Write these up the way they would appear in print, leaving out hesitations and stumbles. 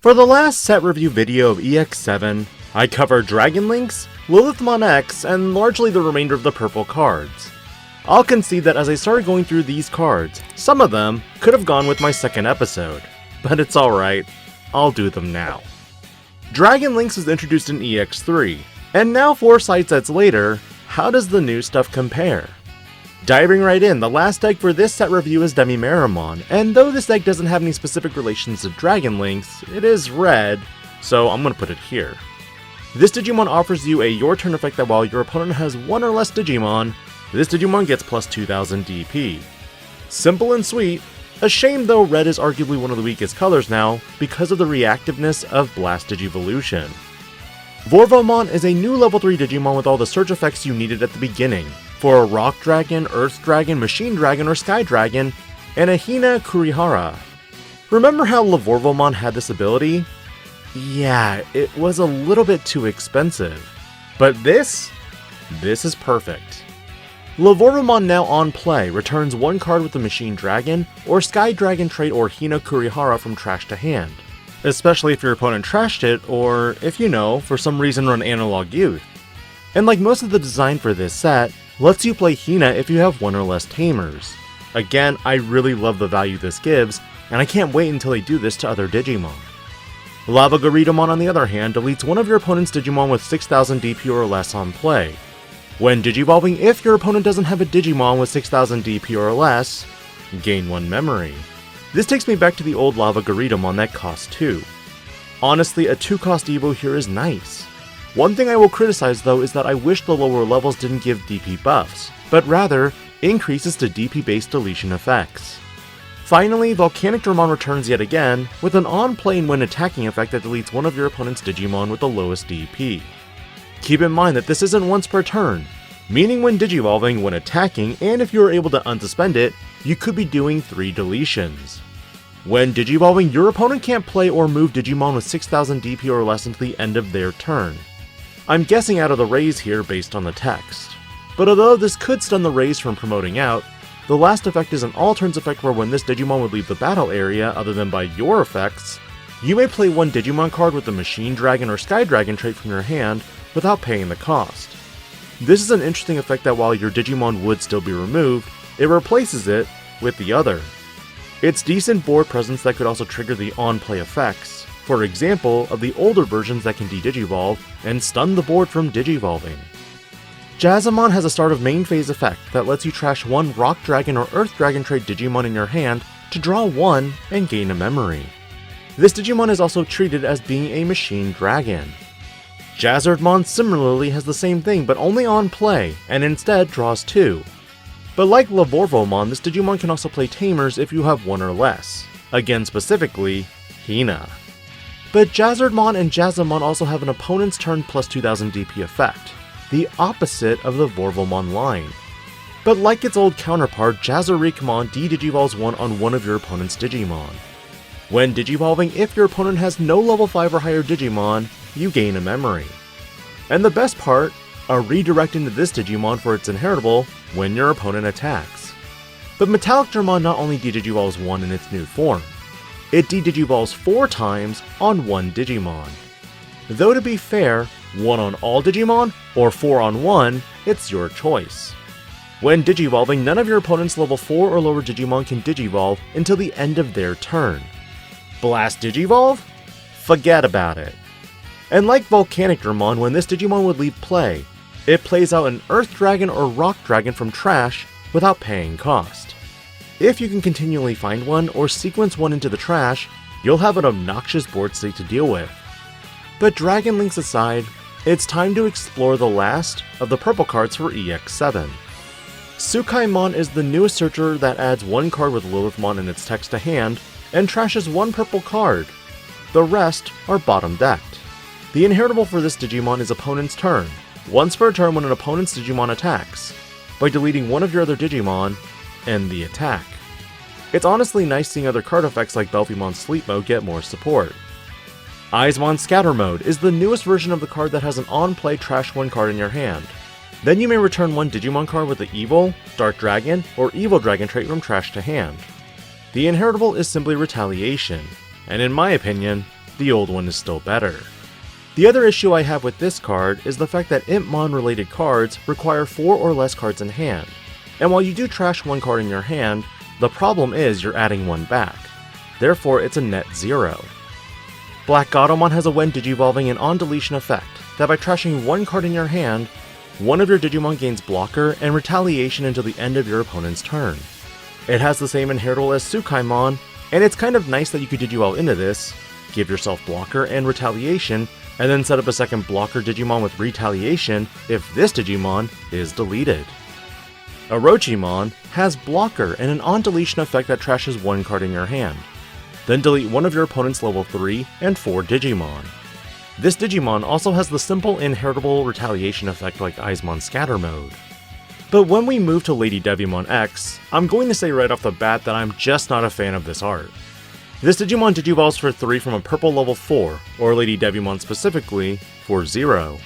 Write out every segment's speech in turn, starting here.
For the last set review video of EX7, I covered Dragon Linkz, Lilithmon X, and largely the remainder of the purple cards. I'll concede that as I started going through these cards, some of them could have gone with my second episode, but it's alright, I'll do them now. Dragon Linkz was introduced in EX3, and now 4 side sets later, how does the new stuff compare? Diving right in, the last deck for this set review is Metallicdramon, and though this deck doesn't have any specific relations to Dragon Linkz, it is red, so I'm gonna put it here. This Digimon offers you a your turn effect that while your opponent has 1 or less Digimon, this Digimon gets plus 2000 DP. Simple and sweet, a shame though red is arguably one of the weakest colors now because of the reactiveness of Blast Digivolution. Vorvomon is a new level 3 Digimon with all the surge effects you needed at the beginning, for a Rock Dragon, Earth Dragon, Machine Dragon, or Sky Dragon, and a Hina Kurihara. Remember how Lavorvomon had this ability? Yeah, it was a little bit too expensive. But this is perfect. Lavorvomon now on play returns 1 card with the Machine Dragon, or Sky Dragon trait or Hina Kurihara from trash to hand. Especially if your opponent trashed it, or if you know, for some reason run Analog Youth. And like most of the design for this set, lets you play Hina if you have 1 or less Tamers. Again, I really love the value this gives, and I can't wait until they do this to other Digimon. Lavogaritamon on the other hand deletes 1 of your opponent's Digimon with 6000 DP or less on play. When Digivolving, if your opponent doesn't have a Digimon with 6000 DP or less, gain 1 memory. This takes me back to the old Lavogaritamon that costs 2. Honestly, a 2-cost Evo here is nice. One thing I will criticize though is that I wish the lower levels didn't give DP buffs, but rather increases to DP based deletion effects. Finally, Volcanicdramon returns yet again with an on-play and when attacking effect that deletes 1 of your opponent's Digimon with the lowest DP. Keep in mind that this isn't once per turn, meaning when Digivolving, when attacking, and if you are able to unsuspend it, you could be doing 3 deletions. When Digivolving, your opponent can't play or move Digimon with 6000 DP or less until the end of their turn. I'm guessing out of the raise here based on the text. But although this could stun the raise from promoting out, the last effect is an all turns effect where when this Digimon would leave the battle area other than by your effects, you may play 1 Digimon card with the Machine Dragon or Sky Dragon trait from your hand without paying the cost. This is an interesting effect that while your Digimon would still be removed, it replaces it with the other. It's decent board presence that could also trigger the on-play effects, for example of the older versions that can de-Digivolve and stun the board from Digivolving. Jazamon has a start of main phase effect that lets you trash 1 Rock Dragon or Earth Dragon trait Digimon in your hand to draw 1 and gain a memory. This Digimon is also treated as being a Machine Dragon. Jazardmon similarly has the same thing but only on play and instead draws 2. But like Lavorvomon, this Digimon can also play Tamers if you have 1 or less. Again specifically, Hina. But Jazardmon and Jazamon also have an opponent's turn plus 2000 DP effect, the opposite of the Vorvomon line. But like its old counterpart, Jazarichmon de-Digivolves 1 on 1 of your opponent's Digimon. When Digivolving, if your opponent has no level 5 or higher Digimon, you gain a memory. And the best part, a redirect into this Digimon for its inheritable when your opponent attacks. But Metallicdramon not only de-Digivolves 1 in its new form, it de-Digivolves 4 times on 1 Digimon. Though to be fair, 1 on all Digimon or 4 on 1, it's your choice. When Digivolving, none of your opponent's level 4 or lower Digimon can Digivolve until the end of their turn. Blast Digivolve? Forget about it. And like Volcanicdramon, when this Digimon would leave play, it plays out an Earth Dragon or Rock Dragon from trash without paying cost. If you can continually find 1 or sequence 1 into the trash, you'll have an obnoxious board state to deal with. But Dragon Linkz aside, it's time to explore the last of the purple cards for EX7. Tsukaimon is the newest searcher that adds 1 card with Lilithmon in its text to hand and trashes 1 purple card. The rest are bottom decked. The inheritable for this Digimon is opponent's turn, once per turn when an opponent's Digimon attacks, by deleting 1 of your other Digimon, and the attack. It's honestly nice seeing other card effects like Belphymon's Sleep Mode get more support. Eyesmon Scatter Mode is the newest version of the card that has an on-play trash 1 card in your hand. Then you may return 1 Digimon card with the Evil, Dark Dragon, or Evil Dragon trait from trash to hand. The inheritable is simply Retaliation, and in my opinion, the old one is still better. The other issue I have with this card is the fact that Impmon related cards require 4 or less cards in hand, and while you do trash one card in your hand, the problem is you're adding one back. Therefore, it's a net 0. BlackGatomon has a when digivolving and on deletion effect that by trashing one card in your hand, one of your Digimon gains blocker and retaliation until the end of your opponent's turn. It has the same inheritable as Tsukaimon, and it's kind of nice that you could digivolve into this, give yourself blocker and retaliation, and then set up a second blocker Digimon with retaliation if this Digimon is deleted. Orochimon has blocker and an on deletion effect that trashes one card in your hand. Then delete one of your opponent's level 3 and 4 Digimon. This Digimon also has the simple inheritable retaliation effect like Eyesmon scatter mode. But when we move to LadyDevimon X, I'm going to say right off the bat that I'm just not a fan of this art. This Digimon digivolves for 3 from a purple level 4, or LadyDevimon specifically, for 0.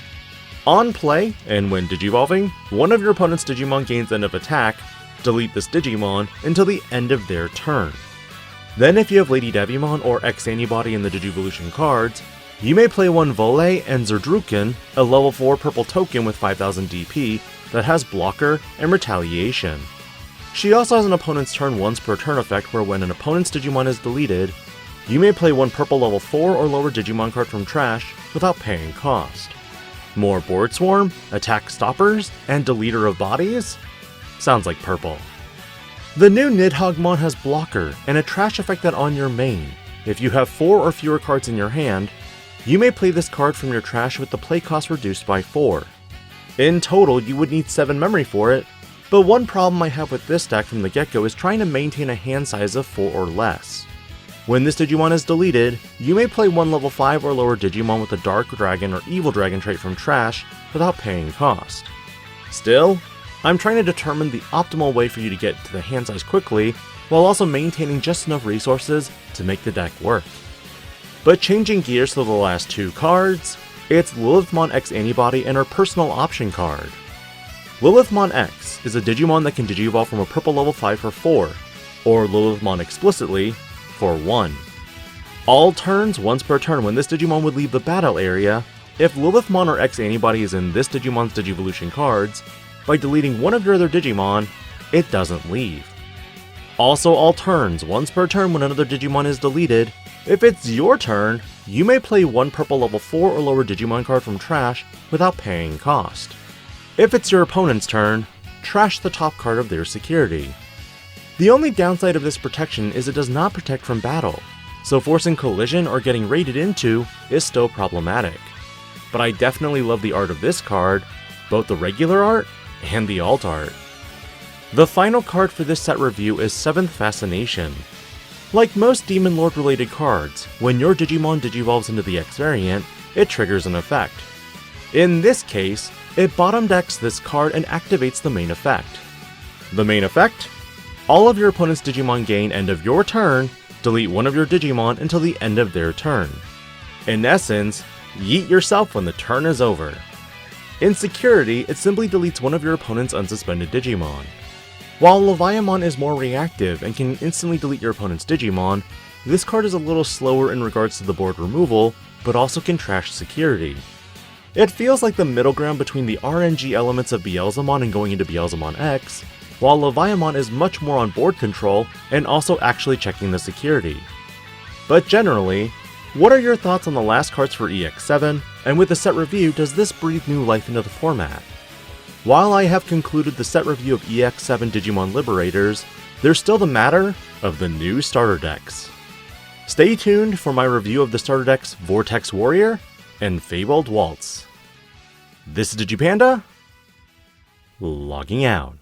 On play, and when digivolving, one of your opponent's Digimon gains end of attack, delete this Digimon until the end of their turn. Then if you have LadyDevimon or X Antibody in the Digivolution cards, you may play one Vole and Jazardmon, a level 4 purple token with 5000 DP that has blocker and retaliation. She also has an opponent's turn once per turn effect where when an opponent's Digimon is deleted, you may play one purple level 4 or lower Digimon card from trash without paying cost. More Board Swarm, Attack Stoppers, and Deleter of Bodies? Sounds like purple. The new Nidhoggmon has blocker and a trash effect that on your main, if you have 4 or fewer cards in your hand, you may play this card from your trash with the play cost reduced by 4. In total, you would need 7 memory for it, but one problem I have with this deck from the get-go is trying to maintain a hand size of 4 or less. When this Digimon is deleted, you may play one level 5 or lower Digimon with a Dark Dragon or Evil Dragon trait from trash without paying cost. Still, I'm trying to determine the optimal way for you to get to the hand size quickly, while also maintaining just enough resources to make the deck work. But changing gears to the last 2 cards, it's Lilithmon X Antibody and her personal option card. Lilithmon X is a Digimon that can digivolve from a purple level 5 for 4, or Lilithmon explicitly, for 1. All turns, once per turn when this Digimon would leave the battle area, if Lilithmon or X Antibody is in this Digimon's Digivolution cards, by deleting one of your other Digimon, it doesn't leave. Also all turns, once per turn when another Digimon is deleted, if it's your turn, you may play one purple level 4 or lower Digimon card from trash without paying cost. If it's your opponent's turn, trash the top card of their security. The only downside of this protection is it does not protect from battle, so forcing collision or getting raided into is still problematic. But I definitely love the art of this card, both the regular art and the alt art. The final card for this set review is 7th Fascination. Like most Demon Lord related cards, when your Digimon digivolves into the X variant, it triggers an effect. In this case, it bottom decks this card and activates the main effect. The main effect? All of your opponent's Digimon gain end of your turn, delete one of your Digimon until the end of their turn. In essence, yeet yourself when the turn is over. In security, it simply deletes one of your opponent's unsuspended Digimon. While Lavogaritamon is more reactive and can instantly delete your opponent's Digimon, this card is a little slower in regards to the board removal, but also can trash security. It feels like the middle ground between the RNG elements of Jazamon and going into Jazamon X, while Lavogaritamon is much more on board control and also actually checking the security. But generally, what are your thoughts on the last cards for EX7, and with the set review, does this breathe new life into the format? While I have concluded the set review of EX7 Digimon Liberators, there's still the matter of the new starter decks. Stay tuned for my review of the starter decks Vortex Warrior and Fabled Waltz. This is DIGI-PANDA, logging out.